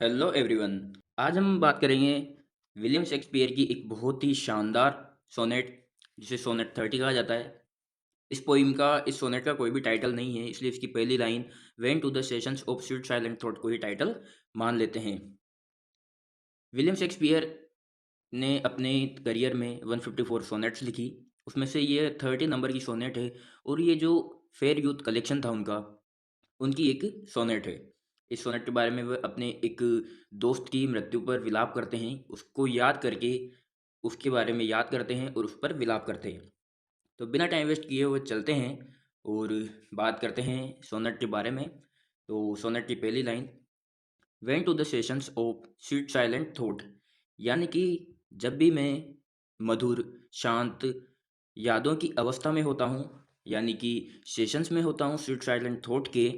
Hello everyone. आज हम बात करेंगे विलियम शेक्सपियर की एक बहुत ही शानदार सोनेट, जिसे सोनेट 30 कहा जाता है। इस सोनेट का कोई भी टाइटल नहीं है, इसलिए इसकी पहली line when to the sessions of sweet silent thought को ही टाइटल मान लेते हैं। विलियम शेक्सपियर ने अपने करियर में 154 सोनेट्स लिखी। उसमें से ये 30 नंबर की सोनेट है, और ये जो फेयर यूथ कलेक्शन था उनकी एक सोनेट है। इस सोनेट के बारे में वह अपने एक दोस्त की मृत्यु पर विलाप करते हैं, उसको याद करके उसके बारे में याद करते हैं और उस पर विलाप करते हैं। तो बिना टाइम वेस्ट किए हुए चलते हैं और बात करते हैं सोनेट के बारे में। तो सोनेट की पहली line when to the sessions of sweet silent thought, यानी कि जब भी मैं मधुर शांत यादों की अवस्था में होता हूँ, यानी कि सेशंस में होता हूँ स्वीट साइलेंट थॉट के,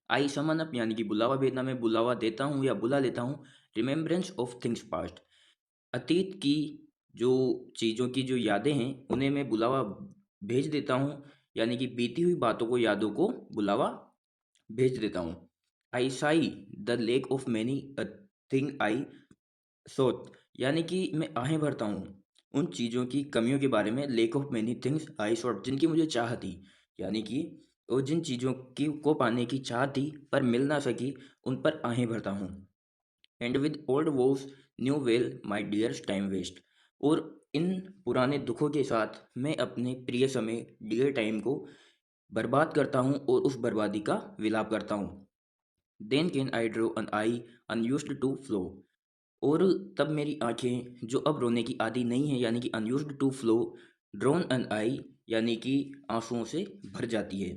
आई समन अप यानी कि बुलावा भेजना, मैं बुलावा देता हूँ या बुला लेता हूँ रिमेम्बरेंस ऑफ थिंग्स पास्ट, अतीत की जो चीज़ों की जो यादें हैं उन्हें मैं बुलावा भेज देता हूँ, यानी कि बीती हुई बातों को यादों को बुलावा भेज देता हूँ। I sigh the lack of many a thing I sought, यानी कि मैं आहें भरता हूँ उन चीज़ों की कमियों के बारे में, lack of many things I sought, जिनकी मुझे चाह थी, यानी कि वो जिन चीज़ों की को पाने की चाह थी पर मिल ना सकी, उन पर आहें भरता हूँ। And with old woes new wail my dear time's waste, और इन पुराने दुखों के साथ मैं अपने प्रिय समय डियर टाइम को बर्बाद करता हूँ और उस बर्बादी का विलाप करता हूँ। Then can I drown an eye unused to flow, और तब मेरी आँखें जो अब रोने की आदी नहीं है, यानी कि unused to flow, drown an eye यानी कि आंसुओं से भर जाती है।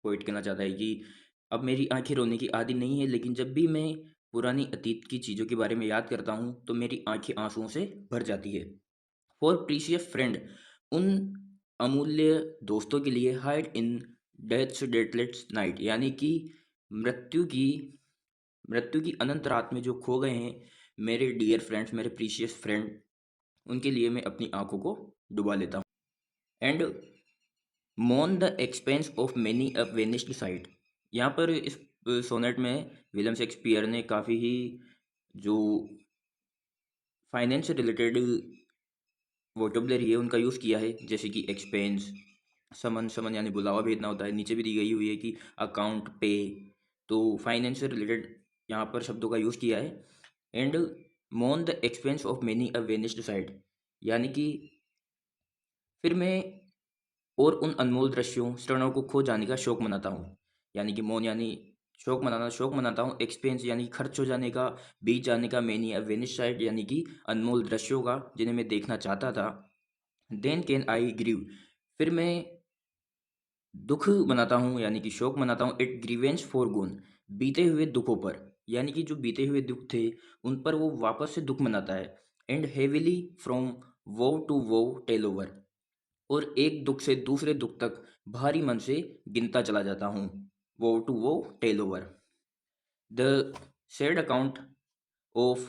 पोइट कहना चाहता है कि अब मेरी आँखें रोने की आदी नहीं है, लेकिन जब भी मैं पुरानी अतीत की चीज़ों के बारे में याद करता हूँ तो मेरी आँखें आंसुओं से भर जाती है। फॉर प्रीशियस फ्रेंड, उन अमूल्य दोस्तों के लिए, हाइड इन डेथ्स डेटलेट्स नाइट, यानी कि मृत्यु की मृत्यु की अनंत रात में जो खो गए हैं मेरे डियर फ्रेंड्स, मेरे प्रीशियस फ्रेंड, उनके लिए मैं अपनी आंखों को डुबा लेता हूँ। एंड मोन the expense of many a vanished site, यहाँ पर इस सोनेट में विलियम शेक्सपियर ने काफ़ी ही जो फाइनेंस से रिलेटेड वोकेबुलरी है उनका यूज़ किया है, जैसे कि एक्सपेंस, समन, समन यानी बुलावा भेजना होता है, नीचे भी दी गई हुई है कि अकाउंट पे, तो फाइनेंस से रिलेटेड यहाँ पर शब्दों का यूज़ किया है। एंड मोन the expense of many a vanished site, यानी कि फिर मैं और उन अनमोल दृश्यों क्षणों को खो जाने का शोक मनाता हूँ, यानी कि मौन यानी शोक मनाना, शोक मनाता हूँ। एक्सपेंस यानी खर्च हो जाने का, बीत जाने का, मैनी या वेनिश साइड यानी कि अनमोल दृश्यों का जिन्हें मैं देखना चाहता था। देन कैन आई ग्रीव, फिर मैं दुख मनाता हूँ यानी कि शोक मनाता हूँ। इट ग्रीवेंस फॉर गोन, बीते हुए दुखों पर, यानी कि जो बीते हुए दुख थे उन पर वो वापस से दुख मनाता है। एंड हेविली फ्रॉम वो टू वो टेल ओवर, और एक दुख से दूसरे दुख तक भारी मन से गिनता चला जाता हूँ। Woe to woe tell over the sad account of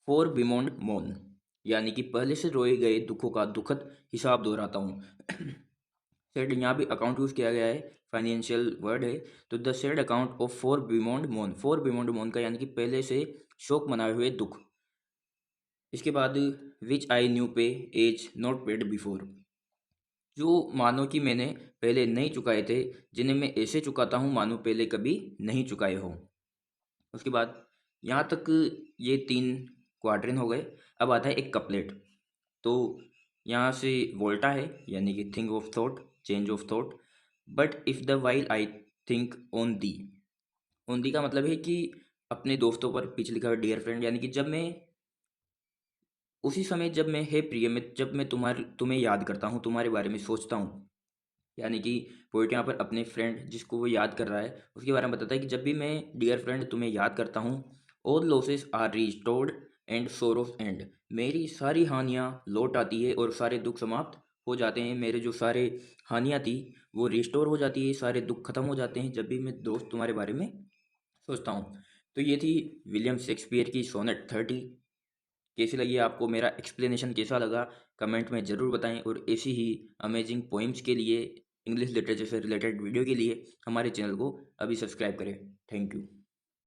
fore bemoaned moan, यानी कि पहले से रोए गए दुखों का दुखद हिसाब दोहराता हूँ। सैड यहाँ भी अकाउंट यूज किया गया है, फाइनेंशियल वर्ड है। तो the sad account of fore bemoaned moan, fore bemoaned मोन का यानी कि पहले से शोक मनाए हुए दुख। इसके बाद विच आई न्यू पे एज नॉट पेड बिफोर, जो मानो कि मैंने पहले नहीं चुकाए थे, जिन्हें मैं ऐसे चुकाता हूँ मानो पहले कभी नहीं चुकाए हो। उसके बाद यहाँ तक ये 3 क्वाड्रेन हो गए। अब आता है एक कपलेट। तो यहाँ से वोल्टा है, यानी कि think of thought, change of thought, but if the while I think on the का मतलब है कि अपने दोस्तों पर, पीछे लिखा है डियर फ्रेंड, यानी कि जब मैं उसी समय, जब मैं हे प्रिय, मैं जब मैं तुम्हें याद करता हूँ, तुम्हारे बारे में सोचता हूँ, यानी कि पोइट यहाँ पर अपने फ्रेंड जिसको वो याद कर रहा है उसके बारे में बताता है कि जब भी मैं डियर फ्रेंड तुम्हें याद करता हूँ, all losses are restored and sorrows end, मेरी सारी हानियाँ लौट आती है और सारे दुख समाप्त हो जाते हैं। मेरे जो सारे हानियाँ थी वो रिस्टोर हो जाती है, सारे दुख खत्म हो जाते हैं जब भी मैं दोस्त तुम्हारे बारे में सोचता हूँ। तो ये थी विलियम शेक्सपियर की सोनेट 30। कैसी लगी आपको, मेरा एक्सप्लेनेशन कैसा लगा, कमेंट में ज़रूर बताएं, और ऐसी ही अमेजिंग पोइम्स के लिए, इंग्लिश लिटरेचर से रिलेटेड वीडियो के लिए हमारे चैनल को अभी सब्सक्राइब करें। Thank you.